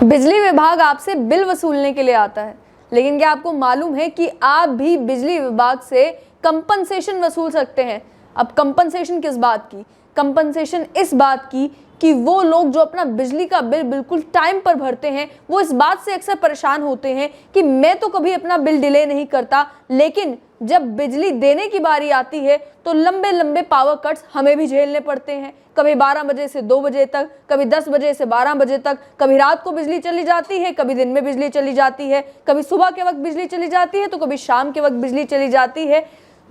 बिजली विभाग आपसे बिल वसूलने के लिए आता है, लेकिन क्या आपको मालूम है कि आप भी बिजली विभाग से कंपनसेशन वसूल सकते हैं। अब कंपनसेशन किस बात की? कंपनसेशन इस बात की कि वो लोग जो अपना बिजली का बिल बिल्कुल टाइम पर भरते हैं, वो इस बात से अक्सर परेशान होते हैं कि मैं तो कभी अपना बिल डिले नहीं करता, लेकिन जब बिजली देने की बारी आती है तो लंबे लंबे पावर कट्स हमें भी झेलने पड़ते हैं। कभी 12 बजे से 2 बजे तक, कभी 10 बजे से 12 बजे तक, कभी रात को बिजली चली जाती है, कभी दिन में बिजली चली जाती है, कभी सुबह के वक्त बिजली चली जाती है तो कभी शाम के वक्त बिजली चली जाती है।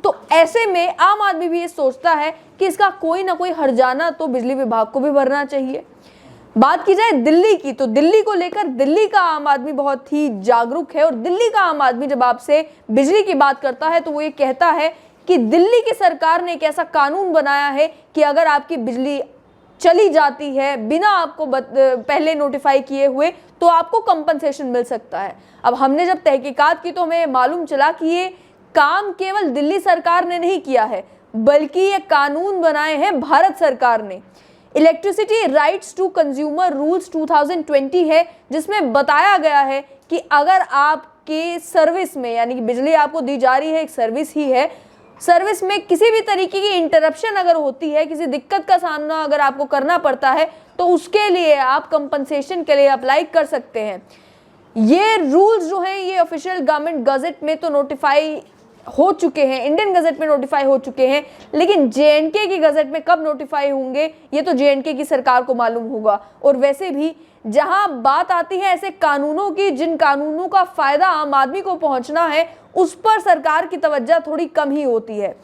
तो ऐसे में आम आदमी भी ये सोचता है कि इसका कोई ना कोई हर्जाना तो बिजली विभाग को भी भरना चाहिए। बात की जाए दिल्ली की, तो दिल्ली को लेकर दिल्ली का आम आदमी बहुत ही जागरूक है और दिल्ली का आम आदमी जब आपसे बिजली की बात करता है तो वो ये कहता है कि दिल्ली की सरकार ने एक ऐसा कानून बनाया है कि अगर आपकी बिजली चली जाती है बिना आपको पहले नोटिफाई किए हुए तो आपको कंपनसेशन मिल सकता है। अब हमने जब तहकीकात की तो हमें मालूम चला कि ये काम केवल दिल्ली सरकार ने नहीं किया है, बल्कि ये कानून बनाए हैं भारत सरकार ने। Electricity rights to consumer rules 2020 है, जिसमें बताया गया है कि अगर आपके सर्विस में, यानी कि बिजली आपको दी जा रही है, एक सर्विस ही है, सर्विस में किसी भी तरीके की इंटरप्शन अगर होती है, किसी दिक्कत का सामना अगर आपको करना पड़ता है तो उसके लिए आप कंपनसेशन के लिए अप्लाई कर सकते हैं। ये रूल्स जो हैं ये ऑफिशियल गवर्नमेंट गजट में तो नोटिफाई हो चुके हैं, इंडियन गजट में नोटिफाई हो चुके हैं, लेकिन जेएनके की गजट में कब नोटिफाई होंगे ये तो जेएनके की सरकार को मालूम होगा। और वैसे भी जहां बात आती है ऐसे कानूनों की, जिन कानूनों का फायदा आम आदमी को पहुंचना है, उस पर सरकार की तवज्जो थोड़ी कम ही होती है।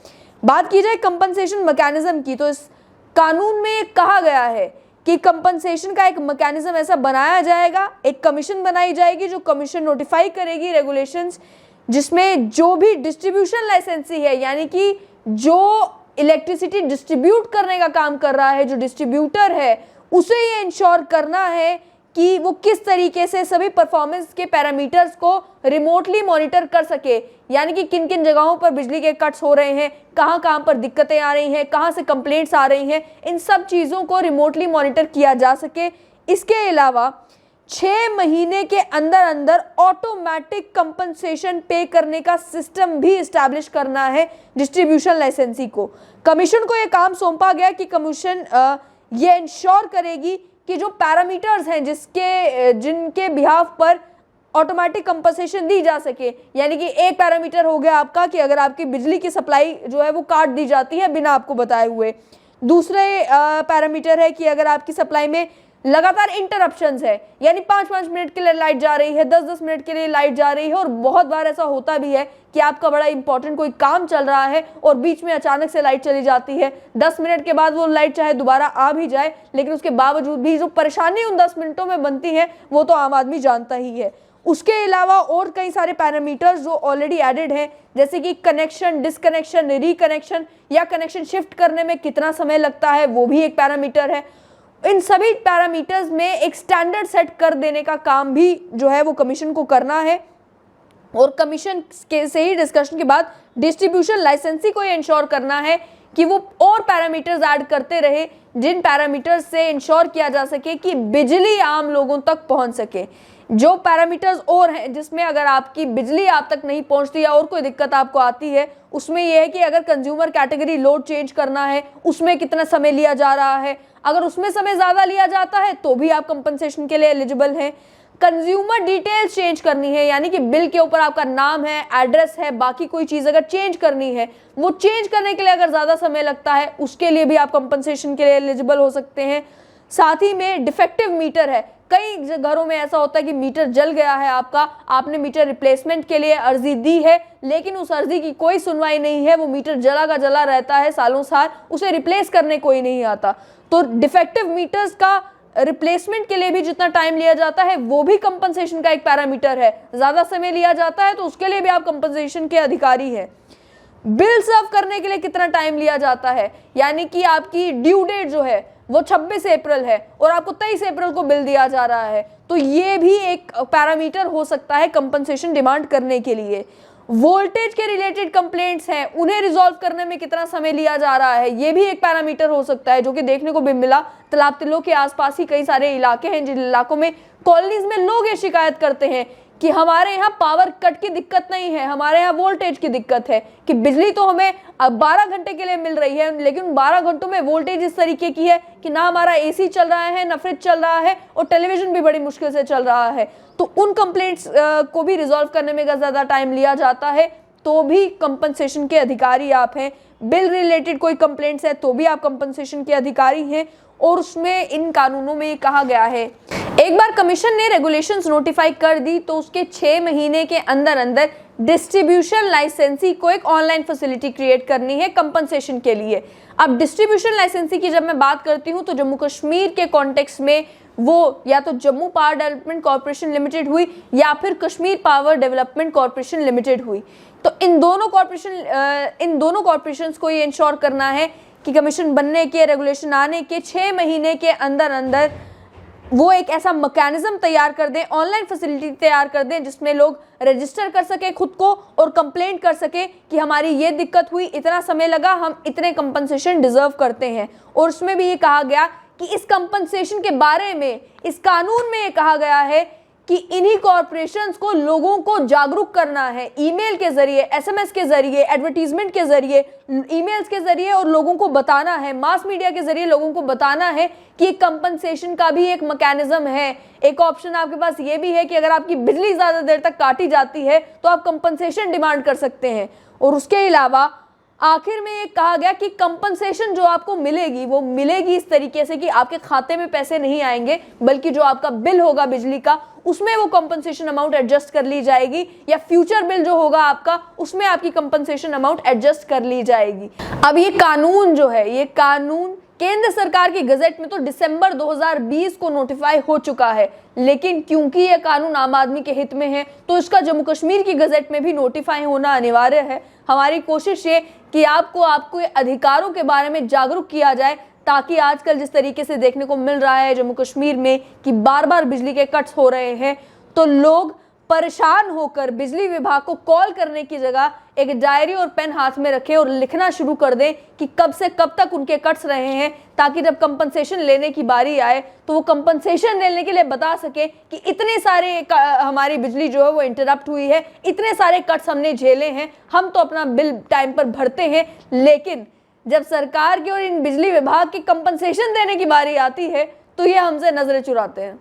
बात की जाए कंपनसेशन मैकेनिज्म की, तो इस कानून में कहा गया है कि कंपनसेशन का एक मैकेनिज्म ऐसा बनाया जाएगा, एक कमीशन बनाई जाएगी जो कमीशन नोटिफाई करेगी रेगुलेशंस, जिसमें जो भी डिस्ट्रीब्यूशन लाइसेंसी है, यानी कि जो इलेक्ट्रिसिटी डिस्ट्रीब्यूट करने का काम कर रहा है, जो डिस्ट्रीब्यूटर है, उसे ये इंश्योर करना है कि वो किस तरीके से सभी परफॉर्मेंस के पैरामीटर्स को रिमोटली मॉनिटर कर सके, यानी कि किन किन जगहों पर बिजली के कट्स हो रहे हैं, कहाँ कहाँ पर दिक्कतें आ रही हैं, कहाँ से कंप्लेंट्स आ रही हैं, इन सब चीज़ों को रिमोटली मॉनिटर किया जा सके। इसके अलावा 6 महीने के अंदर अंदर ऑटोमेटिक कंपनसेशन पे करने का सिस्टम भी इस्टेब्लिश करना है डिस्ट्रीब्यूशन लाइसेंसी को। कमीशन को यह काम सौंपा गया कि कमीशन ये इंश्योर करेगी कि जो पैरामीटर्स हैं जिनके बिहाफ पर ऑटोमेटिक कंपनसेशन दी जा सके, यानी कि एक पैरामीटर हो गया आपका कि अगर आपकी बिजली की सप्लाई जो है वो काट दी जाती है बिना आपको बताए हुए। दूसरे पैरामीटर है कि अगर आपकी सप्लाई में लगातार इंटरप्शंस है, यानी 5-5 मिनट के लिए लाइट जा रही है, 10-10 मिनट के लिए लाइट जा रही है, और बहुत बार ऐसा होता भी है कि आपका बड़ा इंपॉर्टेंट कोई काम चल रहा है और बीच में अचानक से लाइट चली जाती है। 10 मिनट के बाद वो लाइट चाहे दोबारा आ भी जाए, लेकिन उसके बावजूद भी जो परेशानी उन 10 मिनटों में बनती है वो तो आम आदमी जानता ही है। उसके अलावा और कई सारे पैरामीटर्स जो ऑलरेडी एडेड हैं, जैसे कि कनेक्शन, डिसकनेक्शन, रिकनेक्शन या कनेक्शन शिफ्ट करने में कितना समय लगता है, वो भी एक पैरामीटर है। इन सभी पैरामीटर्स में एक स्टैंडर्ड सेट कर देने का काम भी जो है वो कमीशन को करना है, और कमीशन के से ही डिस्कशन के बाद डिस्ट्रीब्यूशन लाइसेंसी को ये इंश्योर करना है कि वो और पैरामीटर्स ऐड करते रहे, जिन पैरामीटर्स से इंश्योर किया जा सके कि बिजली आम लोगों तक पहुंच सके। जो पैरामीटर्स और हैं जिसमें अगर आपकी बिजली आप तक नहीं पहुंचती या और कोई दिक्कत आपको आती है, उसमें यह है कि अगर कंज्यूमर कैटेगरी लोड चेंज करना है उसमें कितना समय लिया जा रहा है, अगर उसमें समय ज़्यादा लिया जाता है तो भी आप कंपनसेशन के लिए एलिजिबल हैं। कंज्यूमर डिटेल्स चेंज करनी है, यानी कि बिल के ऊपर आपका नाम है, एड्रेस है, बाकी कोई चीज़ अगर चेंज करनी है, वो चेंज करने के लिए अगर ज़्यादा समय लगता है उसके लिए भी आप कंपनसेशन के लिए एलिजिबल हो सकते हैं। साथ ही में डिफेक्टिव मीटर है, कई घरों में ऐसा होता है कि मीटर जल गया है आपका, आपने मीटर रिप्लेसमेंट के लिए अर्जी दी है, लेकिन उस अर्जी की कोई सुनवाई नहीं है, वो मीटर जला का जला रहता है सालों साल, उसे रिप्लेस करने कोई नहीं आता। तो डिफेक्टिव मीटर्स का रिप्लेसमेंट के लिए भी जितना टाइम लिया जाता है वो भी कंपनसेशन का एक पैरामीटर है। ज़्यादा समय लिया जाता है तो उसके लिए भी आप कंपनसेशन के अधिकारी हैं। बिल सर्व करने के लिए कितना टाइम लिया जाता है, यानी कि आपकी ड्यू डेट जो है वो 26 अप्रैल है और आपको 23 अप्रैल को बिल दिया जा रहा है, तो ये भी एक पैरामीटर हो सकता है कंपनसेशन डिमांड करने के लिए। वोल्टेज के रिलेटेड कंप्लेंट्स हैं, उन्हें रिजॉल्व करने में कितना समय लिया जा रहा है, ये भी एक पैरामीटर हो सकता है, जो कि देखने को भी मिला। तालाब तिल्लो के आसपास ही कई सारे इलाके हैं जिन इलाकों में कॉलोनीज में लोग ये शिकायत करते हैं कि हमारे यहाँ पावर कट की दिक्कत नहीं है, हमारे यहाँ वोल्टेज की दिक्कत है, कि बिजली तो हमें अब 12 घंटे के लिए मिल रही है, लेकिन 12 घंटों में वोल्टेज इस तरीके की है कि ना हमारा एसी चल रहा है, ना फ्रिज चल रहा है, और टेलीविजन भी बड़ी मुश्किल से चल रहा है। तो उन कंप्लेंट्स को भी रिजॉल्व करने में अगर ज़्यादा टाइम लिया जाता है तो भी कंपनसेशन के अधिकारी आप हैं। बिल रिलेटेड कोई कंप्लेंट्स है तो भी आप कंपनसेशन के अधिकारी हैं। और उसमें इन कानूनों में ये कहा गया है, एक बार कमीशन ने रेगुलेशंस नोटिफाई कर दी तो उसके 6 महीने के अंदर अंदर डिस्ट्रीब्यूशन लाइसेंसी को एक ऑनलाइन फैसिलिटी क्रिएट करनी है कंपनसेशन के लिए। अब डिस्ट्रीब्यूशन लाइसेंसी की जब मैं बात करती हूँ तो जम्मू कश्मीर के कॉन्टेक्स्ट में वो या तो Jammu power development corporation limited हुई या फिर Kashmir power development corporation limited हुई। तो इन दोनों कॉर्पोरेशंस को ये इंश्योर करना है कि कमीशन बनने के, रेगुलेशन आने के 6 महीने के अंदर अंदर वो एक ऐसा मैकेनिज्म तैयार कर दें, ऑनलाइन फैसिलिटी तैयार कर दें जिसमें लोग रजिस्टर कर सके खुद को और कंप्लेंट कर सके कि हमारी ये दिक्कत हुई, इतना समय लगा, हम इतने कंपनसेशन डिजर्व करते हैं। और उसमें भी ये कहा गया कि इस कंपनसेशन के बारे में इस कानून में ये कहा गया है कि इन्हीं कॉर्पोरेशंस को लोगों को जागरूक करना है, ईमेल के जरिए, एसएमएस के जरिए, एडवर्टीजमेंट के जरिए, ईमेल्स के जरिए, और लोगों को बताना है, मास मीडिया के जरिए लोगों को बताना है कि कंपनसेशन का भी एक मैकेनिज्म है। एक ऑप्शन आपके पास ये भी है कि अगर आपकी बिजली ज्यादा देर तक काटी जाती है तो आप कंपनसेशन डिमांड कर सकते हैं। और उसके अलावा आखिर में ये कहा गया कि कंपनसेशन जो आपको मिलेगी वो मिलेगी इस तरीके से कि आपके खाते में पैसे नहीं आएंगे, बल्कि जो आपका बिल होगा बिजली का उसमें वो कंपनसेशन अमाउंट एडजस्ट कर ली जाएगी, या फ्यूचर बिल जो होगा आपका उसमें आपकी कंपनसेशन अमाउंट एडजस्ट कर ली जाएगी। अब ये कानून जो है, ये कानून केंद्र सरकार की गजट में तो दिसंबर 2020 को नोटिफाई हो चुका है, लेकिन क्योंकि ये कानून आम आदमी के हित में है तो इसका जम्मू कश्मीर की गजट में भी नोटिफाई होना अनिवार्य है। हमारी कोशिश ये कि आपको अधिकारों के बारे में जागरूक किया जाए, ताकि आजकल जिस तरीके से देखने को मिल रहा है जम्मू कश्मीर में कि बार बार बिजली के कट्स हो रहे हैं, तो लोग परेशान होकर बिजली विभाग को कॉल करने की जगह एक डायरी और पेन हाथ में रखें और लिखना शुरू कर दें कि कब से कब तक उनके कट्स रहे हैं, ताकि जब कंपनसेशन लेने की बारी आए तो वो कंपनसेशन लेने के लिए बता सके कि इतने सारे हमारी बिजली जो है वो इंटरप्ट हुई है, इतने सारे कट्स हमने झेले हैं, हम तो अपना बिल टाइम पर भरते हैं, लेकिन जब सरकार की और इन बिजली विभाग की कंपनसेशन देने की बारी आती है तो ये हमसे नजरें चुराते हैं।